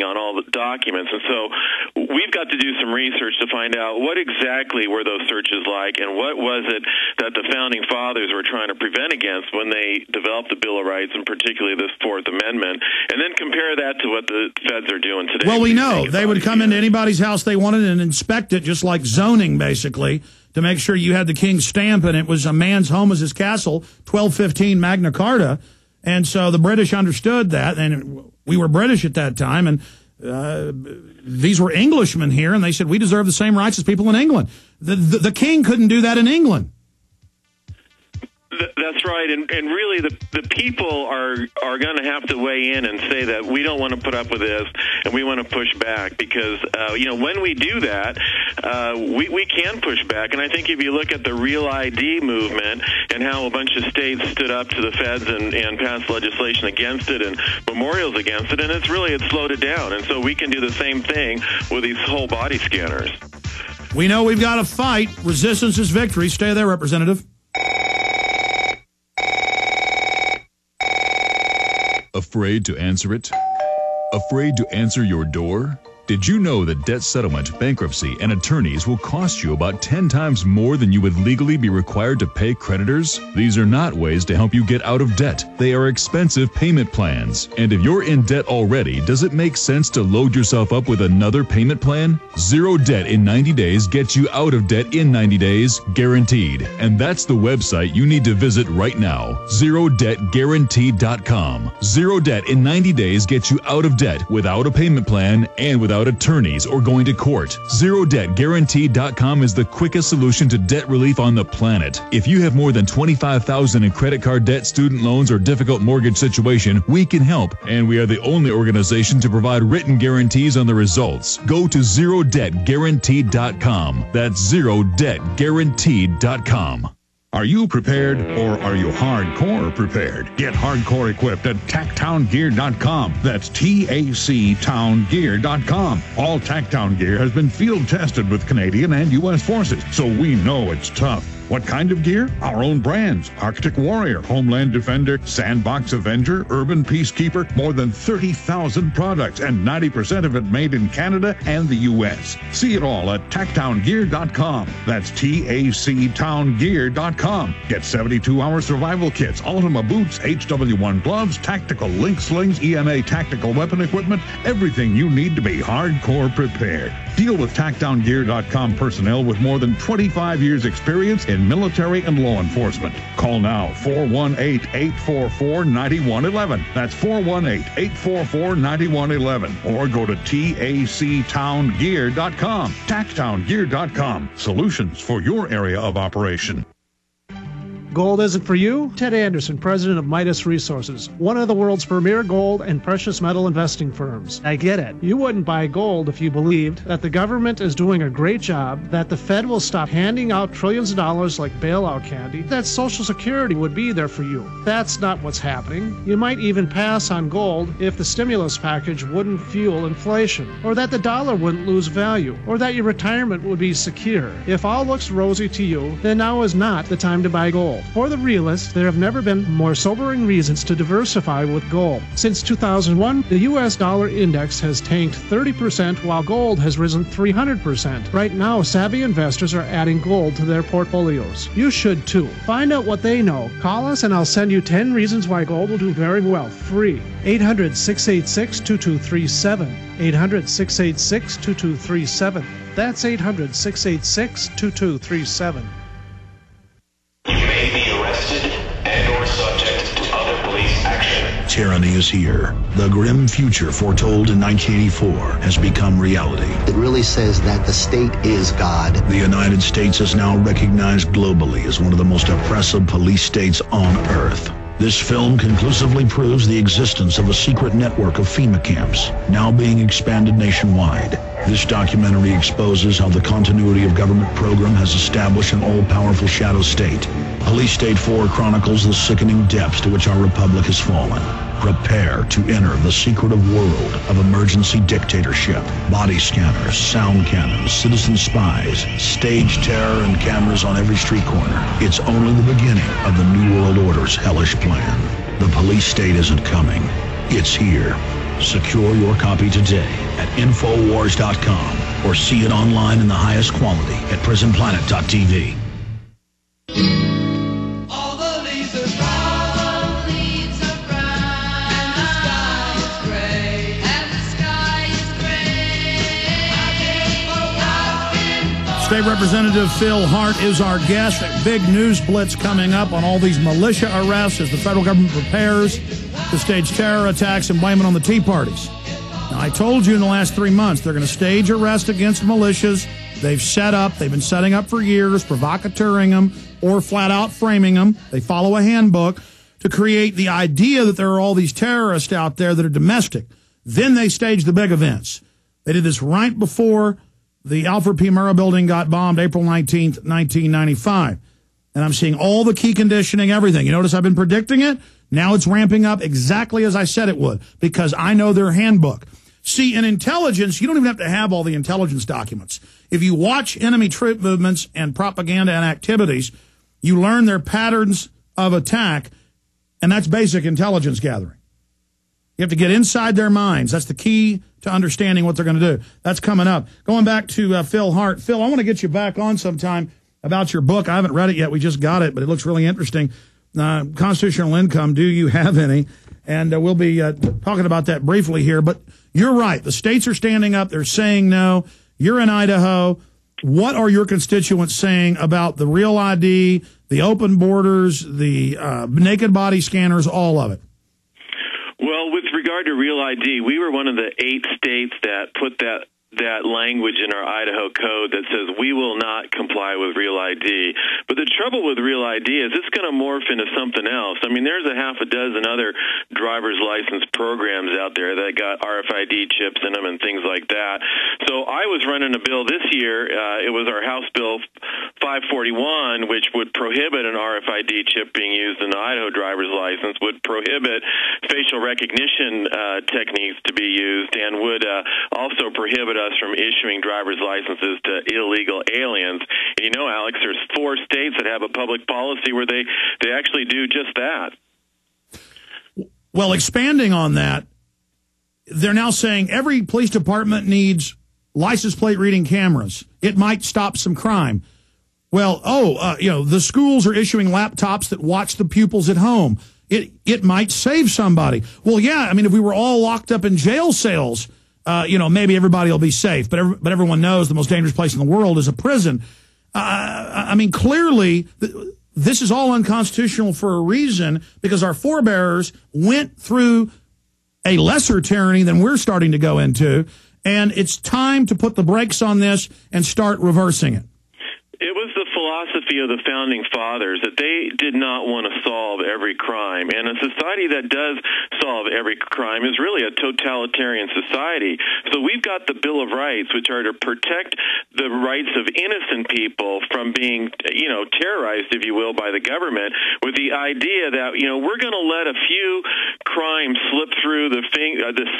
on all the documents. And so we've got to do some research to find out what exactly were those searches like, and what was it that the Founding Fathers were trying to prevent against when they developed the Bill of Rights, and particularly this Fourth Amendment, and then compare that to what the feds are doing today. Well, we know they would come into anybody's house they wanted and inspect it, just like zoning, basically, to make sure you had the king's stamp and it was a man's home as his castle, 1215 Magna Carta. And so the British understood that, and we were British at that time, and these were Englishmen here, and they said, we deserve the same rights as people in England. The king couldn't do that in England. That's right, and really the people are going to have to weigh in and say that we don't want to put up with this, and we want to push back, because when we do that, we can push back. And I think if you look at the Real ID movement and how a bunch of states stood up to the feds and passed legislation against it and memorials against it, and it's slowed it down. And so we can do the same thing with these whole body scanners. We know we've got to fight. Resistance is victory. Stay there, Representative. Afraid to answer it? Afraid to answer your door? Did you know that debt settlement, bankruptcy, and attorneys will cost you about 10 times more than you would legally be required to pay creditors? These are not ways to help you get out of debt. They are expensive payment plans. And if you're in debt already, does it make sense to load yourself up with another payment plan? Zero debt in 90 days gets you out of debt in 90 days, guaranteed. And that's the website you need to visit right now, ZeroDebtGuaranteed.com. Zero debt in 90 days gets you out of debt without a payment plan and without attorneys or going to court. ZeroDebtGuaranteed.com is the quickest solution to debt relief on the planet. If you have more than $25,000 in credit card debt, student loans, or difficult mortgage situation, we can help, and we are the only organization to provide written guarantees on the results. Go to ZeroDebtGuaranteed.com. That's ZeroDebtGuaranteed.com. Are you prepared, or are you hardcore prepared? Get hardcore equipped at TacTownGear.com. That's TACTownGear.com. All TacTown gear has been field tested with Canadian and U.S. forces, so we know it's tough. What kind of gear? Our own brands: Arctic Warrior, Homeland Defender, Sandbox Avenger, Urban Peacekeeper. More than 30,000 products, and 90% of it made in Canada and the U.S. See it all at TacTownGear.com. That's TACTownGear.com. Get 72-hour survival kits, Ultima boots, HW1 gloves, tactical link slings, EMA tactical weapon equipment, everything you need to be hardcore prepared. Deal with TacTownGear.com personnel with more than 25 years experience in military and law enforcement. Call now, 418-844-9111. That's 418-844-9111. Or go to TACTownGear.com. TacTownGear.com. Solutions for your area of operation. Gold isn't for you? Ted Anderson, president of Midas Resources, one of the world's premier gold and precious metal investing firms. I get it. You wouldn't buy gold if you believed that the government is doing a great job, that the Fed will stop handing out trillions of dollars like bailout candy, that Social Security would be there for you. That's not what's happening. You might even pass on gold if the stimulus package wouldn't fuel inflation, or that the dollar wouldn't lose value, or that your retirement would be secure. If all looks rosy to you, then now is not the time to buy gold. For the realist, there have never been more sobering reasons to diversify with gold. Since 2001, the U.S. dollar index has tanked 30% while gold has risen 300%. Right now, savvy investors are adding gold to their portfolios. You should too. Find out what they know. Call us and I'll send you 10 reasons why gold will do very well, free. 800-686-2237. 800-686-2237. That's 800-686-2237. Tyranny is here. The grim future foretold in 1984 has become reality. It really says that the state is God. The United States is now recognized globally as one of the most oppressive police states on earth. This film conclusively proves the existence of a secret network of FEMA camps, now being expanded nationwide. This documentary exposes how the continuity of government program has established an all-powerful shadow state. Police State 4 chronicles the sickening depths to which our republic has fallen. Prepare to enter the secretive world of emergency dictatorship, body scanners, sound cannons, citizen spies, stage terror, and cameras on every street corner. It's only the beginning of the New World Order's hellish plan. The police state isn't coming. It's here. Secure your copy today at Infowars.com or see it online in the highest quality at PrisonPlanet.tv. All the leaves are brown, and the sky is gray, State Representative Phil Hart is our guest. A big news blitz coming up on all these militia arrests as the federal government prepares to stage terror attacks and blame it on the Tea Parties. Now, I told you in the last 3 months they're going to stage arrests against militias. They've been setting up for years, provocateuring them or flat out framing them. They follow a handbook to create the idea that there are all these terrorists out there that are domestic. Then they stage the big events. They did this right before the Alfred P. Murrah building got bombed April 19th, 1995. And I'm seeing all the key conditioning, everything. You notice I've been predicting it? Now it's ramping up exactly as I said it would, because I know their handbook. See, in intelligence, you don't even have to have all the intelligence documents. If you watch enemy troop movements and propaganda and activities, you learn their patterns of attack, and that's basic intelligence gathering. You have to get inside their minds. That's the key to understanding what they're going to do. That's coming up. Going back to Phil Hart. Phil, I want to get you back on sometime about your book. I haven't read it yet. We just got it, but it looks really interesting. Constitutional income, do you have any? And we'll be talking about that briefly here. But you're right. The states are standing up. They're saying no. You're in Idaho. What are your constituents saying about the Real ID, the open borders, the naked body scanners, all of it? Well, with regard to Real ID, we were one of the 8 states that put that language in our Idaho code that says we will not comply with Real ID. But the trouble with Real ID is it's going to morph into something else. I mean, there's a half a dozen other driver's license programs out there that got RFID chips in them and things like that. So I was running a bill this year. It was our House Bill 541, which would prohibit an RFID chip being used in the Idaho driver's license, would prohibit facial recognition techniques to be used, and would also prohibit us from issuing driver's licenses to illegal aliens. And you know, Alex, there's 4 states that have a public policy where they actually do just that. Well, expanding on that, they're now saying every police department needs license plate reading cameras. It might stop some crime. Well, the schools are issuing laptops that watch the pupils at home. It might save somebody. Well, yeah, I mean, if we were all locked up in jail cells, maybe everybody will be safe. But everyone knows the most dangerous place in the world is a prison. I mean, clearly, this is all unconstitutional for a reason, because our forebears went through a lesser tyranny than we're starting to go into, and it's time to put the brakes on this and start reversing it. It was the philosophy of the Founding Fathers that they did not want to solve every crime. And a society that does solve every crime is really a totalitarian society. So we've got the Bill of Rights, which are to protect the rights of innocent people from being, terrorized, if you will, by the government, with the idea that, we're going to let a few crimes slip through the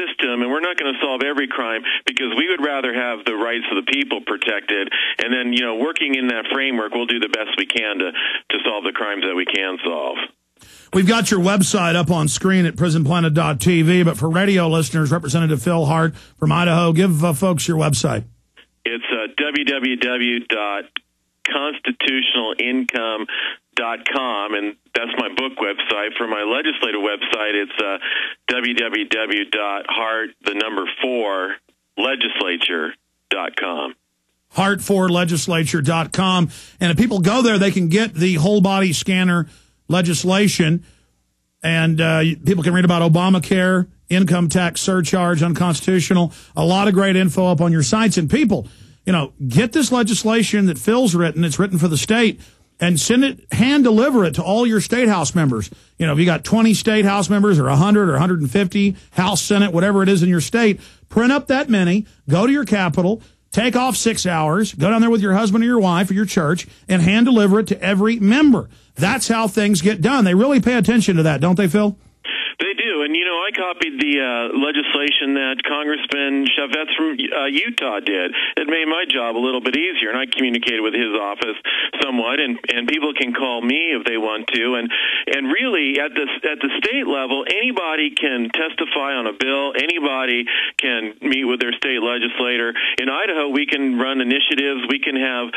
system, and we're not going to solve every crime because we would rather have the rights of the people protected. And then, working in that framework, we'll do the best we can to solve the crimes that we can solve. We've got your website up on screen at prisonplanet.tv, but for radio listeners, Representative Phil Hart from Idaho, give folks your website. It's www.constitutionalincome.com, and that's my book website. For my legislative website, it's www.hart4legislature.com. Hart4legislature.com. And if people go there, they can get the whole body scanner legislation. And people can read about Obamacare, income tax surcharge, unconstitutional. A lot of great info up on your sites. And people, get this legislation that Phil's written. It's written for the state. And send it, hand deliver it to all your state house members. If you got 20 state house members or 100 or 150, House, Senate, whatever it is in your state, print up that many, go to your Capitol, take off 6 hours, go down there with your husband or your wife or your church, and hand deliver it to every member. That's how things get done. They really pay attention to that, don't they, Phil? They do. do. And, I copied the legislation that Congressman Chavez from Utah did. It made my job a little bit easier, and I communicated with his office somewhat, and people can call me if they want to. And really, at the state level, anybody can testify on a bill. Anybody can meet with their state legislator. In Idaho, we can run initiatives. We can have